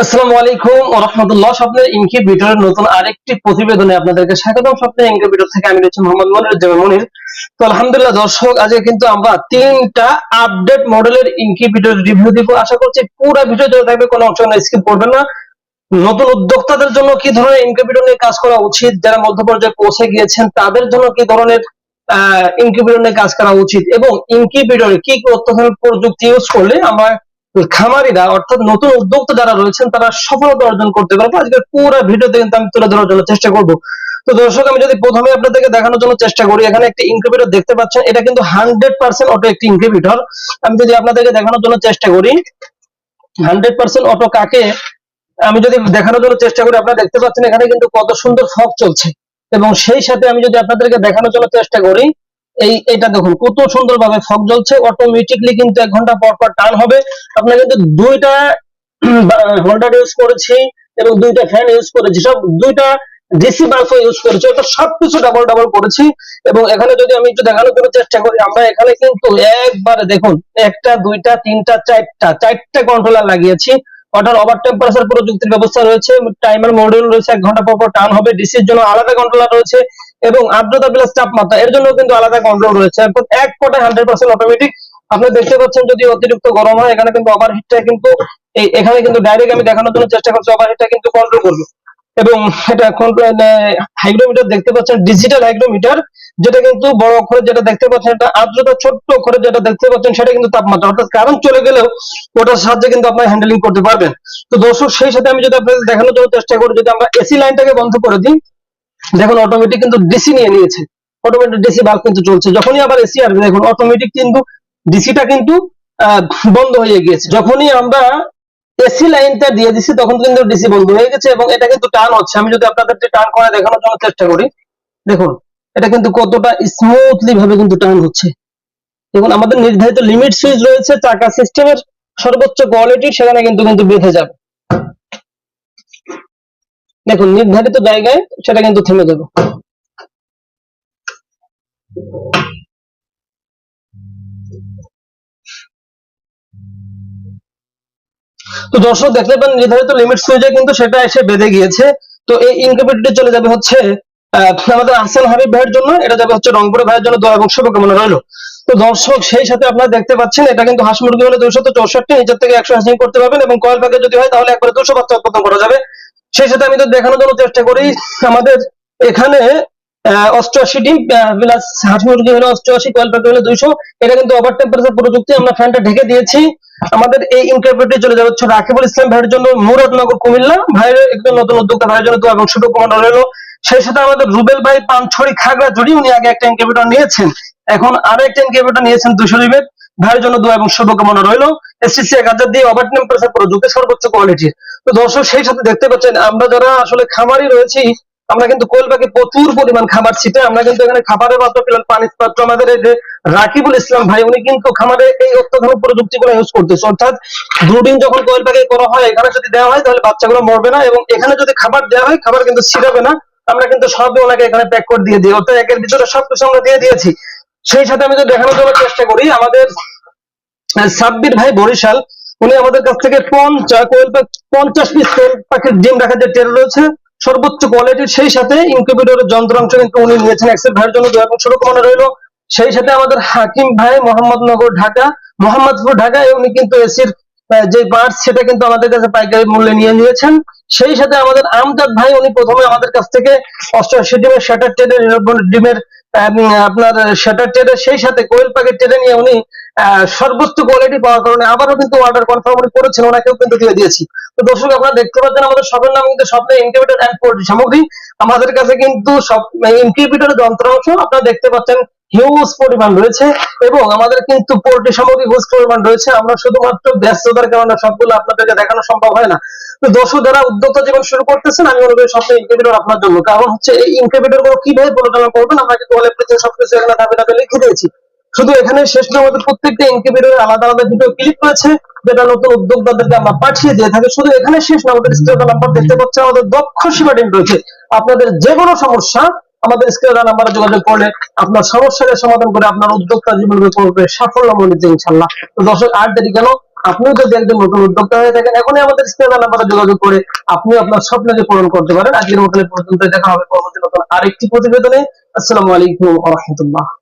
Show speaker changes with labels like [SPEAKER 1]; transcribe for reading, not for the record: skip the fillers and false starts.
[SPEAKER 1] আসসালামু আলাইকুম ওয়া রাহমাতুল্লাহ। স্বপ্নের ইনকিউবেটরের নতুন আরেকটি প্রতিবেদনে আপনাদেরকে স্বাগতম। স্বপ্নের ইনকিউবেটর থেকে আমি রয়েছি মোহাম্মদ মনির। তো আলহামদুলিল্লাহ দর্শক, আজকে কিন্তু আমরা তিনটা আপডেট মডেলের ইনকিউবেটর রিভিউ দিব। আশা করছি পুরো ভিডিও জুড়ে থাকবে, কোনো অংশ স্কিপ করবেন না। নতুন উদ্যোক্তাদের জন্য কি ধরনের ইনকিউবেটর নিয়ে কাজ করা উচিত, যারা মধ্য পর্যায়ে পৌঁছে গিয়েছেন তাদের জন্য কি ধরনের ইনকিউবেটর নিয়ে কাজ করা উচিত, এবং ইনকিউবেটরে কি কি অত্যাধুনিক প্রযুক্তি ইউজ করলে আমরা খামারিরা অর্থাৎ নতুন উদ্যোক্তা যারা রয়েছেন তারা সফলতা অর্জন করতে পারবে, আজকের পুরো ভিডিওতে কিন্তু আমি তুলে ধরার জন্য চেষ্টা করব। তো দর্শক, আমি যদি প্রথমে আপনাদেরকে দেখানোর জন্য চেষ্টা করি, এখানে একটি ইনকিউবেটর দেখতে পাচ্ছেন, এটা কিন্তু 100% অটো একটি ইনকিউবেটর। আমি যদি আপনাদেরকে দেখানোর জন্য চেষ্টা করি 100% অটো কাকে আমি যদি দেখানোর জন্য চেষ্টা করি, আপনারা দেখতে পাচ্ছেন এখানে কিন্তু কত সুন্দর ফগ চলছে, এবং সেই সাথে আমি যদি আপনাদেরকে দেখানোর জন্য চেষ্টা করি, এইটা দেখুন কত সুন্দরভাবে ফগ জ্বলছে। অটোমেটিকলি কিন্তু 1 ঘন্টা পর পর টান হবে। আপনারা কিন্তু দুইটা হোল্ডার ইউজ করেছি এবং দুইটা ফ্যান ইউজ করেছি, সব দুইটা ডিসি বাল্ব ইউজ করেছি, অর্থাৎ সবকিছু ডাবল ডাবল করেছি। এবং এখানে যদি আমি একটু দেখানোর জন্য চেষ্টা করি, আমরা এখানে কিন্তু একবারে দেখুন একটা দুইটা তিনটা চারটা কন্ট্রোলার লাগিয়েছি। ওটার ওভার টেম্পারেচার প্রযুক্তির ব্যবস্থা রয়েছে, টাইমার মডিউল রয়েছে, 1 ঘন্টা পর পর টার্ন হবে, ডিসির জন্য আলাদা কন্ট্রোলার রয়েছে, এবং আর্দ্রতা প্লাস তাপমাত্রা এর জন্য কিন্তু আলাদা কন্ট্রোল রয়েছে। এক কথায় 100% অটোমেটিক। আপনি দেখতে পাচ্ছেন যদি অতিরিক্ত গরম হয়, এখানে কিন্তু ওভারহিটটা কিন্তু এখানে কিন্তু ডাইরেক্ট আমি দেখানোর জন্য চেষ্টা করছি, ওভারহিটটা কিন্তু কন্ট্রোল করবে। এবং এটা হাইগ্রোমিটার দেখতে পাচ্ছেন, ডিজিটাল হাইগ্রোমিটার, যেটা কিন্তু বড় অক্ষরে যেটা দেখতে পাচ্ছেন এটা আর্দ্রতা, ছোট্ট অক্ষরে যেটা দেখতে পাচ্ছেন সেটা কিন্তু তাপমাত্রা, অর্থাৎ কারেন্ট চলে গেলেও ওটার সাহায্যে কিন্তু আপনারা হ্যান্ডেলিং করতে পারবেন। তো দর্শক, সেই সাথে আমি যদি আপনাদের দেখানোর জন্য চেষ্টা করি, যদি আমরা এসি লাইনটাকে বন্ধ করে দিই, দেখুন অটোমেটিক কিন্তু ডিসি নিয়ে নিয়েছে, অটোমেটিক ডিসি বাল্ব কিন্তু চলছে। যখনই আবার এসি আসবে দেখুন অটোমেটিক কিন্তু ডিসিটা কিন্তু বন্ধ হয়ে গিয়েছে। যখনই আমরা এসি লাইনটা দিয়ে দিচ্ছি তখন কিন্তু ডিসি বন্ধ হয়ে গেছে, এবং এটা কিন্তু টার্ন হচ্ছে। আমি যদি আপনাদেরকে টার্ন করে দেখানোর জন্য চেষ্টা করি, দেখুন এটা কিন্তু কতটা স্মুথলি ভাবে কিন্তু টার্ন হচ্ছে। দেখুন আমাদের নির্ধারিত লিমিট সুইচ রয়েছে, চাকা সিস্টেমের সর্বোচ্চ কোয়ালিটি সেখানে কিন্তু কিন্তু বেঁধে যাবে। দেখুন নির্ধারিত জায়গায় সেটা কিন্তু থেমে যাবে। তো দর্শক দেখতে পান নির্ধারিত লিমিট সুইচে কিন্তু সেটা এসে বেঁধে গিয়েছে। তো এই ইনকিউবেটরটি চলে যাবে হচ্ছে আমাদের আহসান হাবিব ভাইয়ের জন্য, এটা যাবে হচ্ছে রংপুরের ভাইয়ের জন্য। দোয়া এবং শুভকামনা রইল। তো দর্শক, সেই সাথে আপনারা দেখতে পাচ্ছেন এটা কিন্তু হাঁস মুরগি হলে 264, নিচের থেকে 100 হ্যাচিং করতে পারবেন, এবং কয়েল প্যাকেজ যদি হয় তাহলে একবারে 200 বাচ্চা উৎপাদন করা যাবে। সেই সাথে আমি তো দেখানোর জন্য চেষ্টা করি, আমাদের এখানে 88টি প্লাস হাঁস মুরগি হলো 88, কয়েল প্যাকেজ হলো 200। এটা কিন্তু ওভার টেম্পারেচার প্রযুক্তি, আমরা ফ্যানটা ঢেকে দিয়েছি। আমাদের এই ইনকিউবেটরটি চলে যাবে হচ্ছে রাকিবুল ইসলাম ভাইয়ের জন্য, মুরাদনগর কুমিল্লা। ভাইয়ের একজন নতুন উদ্যোক্তা ভাইয়ের জন্য দোয়া এবং শুভকামনা রইল। সেই সাথে আমাদের রুবেল ভাই পানছড়ি খাগড়াছড়ি, উনি আগে একটা ইনকিউবেটর নিয়েছেন, এখন আরো একটা ইনকিউবেটর নিয়েছেন 200 ইউনিট। ভাইয়ের জন্য দোয়া এবং শুভকামনা রইল। এসটিসি 1000 দিয়ে ওভার টেম্পারেচার প্রযুক্তি সর্বোচ্চ কোয়ালিটির। তো দর্শক, সেই সাথে দেখতে পাচ্ছেন আমরা যারা আসলে খামারি রয়েছি, আমরা কিন্তু কোয়েল পাখি প্রচুর পরিমাণ খাবার ছিটে, আমরা কিন্তু এখানে খাবারের পাত্র পেলাম, পানির পাত্র। আমাদের এই যে রাকিবুল ইসলাম ভাই, উনি কিন্তু খামারে এই অত্যাধুনিক প্রযুক্তিগুলো ইউজ করতেছে, অর্থাৎ ব্রুডিং যখন কোয়েল পাখি করা হয় এখানে যদি দেওয়া হয় তাহলে বাচ্চাগুলো মরবে না, এবং এখানে যদি খাবার দেওয়া হয় খাবার কিন্তু ছিড়াবে না। আমরা কিন্তু সবই ওনাকে এখানে প্যাক করে দিয়ে দিই, অর্থাৎ একের ভিতরে সবকিছু আমরা দিয়ে দিয়েছি। সেই সাথে আমি যদি দেখানোর জন্য চেষ্টা করি, আমাদের সাব্বির ভাই বরিশাল, উনি আমাদের কাছ থেকে 50 পিস কোয়েল পাখির ডিম রাখার যে ট্রে রয়েছে সর্বোচ্চ কোয়ালিটির, সেই সাথে ইনকিউবেটরের যন্ত্রাংশ কিন্তু উনি নিয়েছেন। এক্সেল ভাইয়ের জন্য দোয়া এবং শুভকামনা রইল। সেই সাথে আমাদের হাকিম ভাই মোহাম্মদপুর ঢাকা, উনি কিন্তু এসির যে পার্টস সেটা কিন্তু আমাদের কাছে পাইকারি মূল্যে নিয়ে নিয়েছেন। সেই সাথে আমাদের আমজাদ ভাই, উনি প্রথমে আমাদের কাছ থেকে 88 ডিমের শাটার ট্রেডের ডিমের আপনার শাটার ট্রেডের সেই সাথে কোয়েল পাখির ট্রেডে নিয়ে উনি সর্বোচ্চ কোয়ালিটি পাওয়ার কারণে আবারও কিন্তু অর্ডার কনফার্ম করেছেন, ওনাকেও কিন্তু দিয়ে দিয়েছি। তো দর্শক, আপনারা দেখতে পাচ্ছেন আমাদের শপের নাম কিন্তু স্বপ্নের ইনকিউবেটর এন্ড পোল্ট্রি সামগ্রী। আমাদের কাছে কিন্তু সব ইনকিউবেটরের যন্ত্রাংশ আপনারা দেখতে পাচ্ছেন হিউজ পরিমাণ রয়েছে, এবং আমাদের কিন্তু পোল্ট্রি সামগ্রী হিউজ পরিমাণ রয়েছে। আমরা শুধুমাত্র ব্যস্ততার কারণে সবগুলো আপনাদেরকে দেখানো সম্ভব হয় না। তো দর্শক, যারা উদ্যোক্তা জীবন শুরু করতেছেন, আমি মনে করি স্বপ্নের ইনকিউবেটর আপনার জন্য। কারণ হচ্ছে এই ইনকিউবেটর গুলো কিভাবে পরিচালনা করবেন আমরা কিন্তু সবকিছু এখানে ধাপে ধাপে লিখে দিয়েছি। শুধু এখানে শেষ নয়, আমাদের প্রত্যেকটা ইনকিউবেটরের আলাদা আলাদা ভিডিও ক্লিপ রয়েছে, যেটা নতুন উদ্যোক্তাদেরকে আমরা পাঠিয়ে দিয়ে থাকি। শুধু এখানে শেষ নয়, আমাদের স্ক্রিনে নাম্বার দেখতে পাচ্ছেন, আমাদের দক্ষ সেবা টিম রয়েছে। আপনাদের যে কোনো সমস্যা আমাদের স্ক্রিনে নাম্বারে যোগাযোগ করলে আপনার সমস্যার সমাধান করে আপনার উদ্যোক্তা জীবন করবে সাফল্যমণ্ডিত ইনশাআল্লাহ। তো দর্শক, আর দেরি কেন, আপনিও যদি একজন নতুন উদ্যোক্তা হয়ে থাকেন, এখনই আমাদের স্ক্রিনে নাম্বারে যোগাযোগ করে আপনি আপনার স্বপ্নকে পূরণ করতে পারেন। আজকের মতো এই পর্যন্ত, দেখা হবে পরবর্তী নতুন আরেকটি প্রতিবেদনে। আসসালামু আলাইকুম ওয়া রাহমাতুল্লাহ।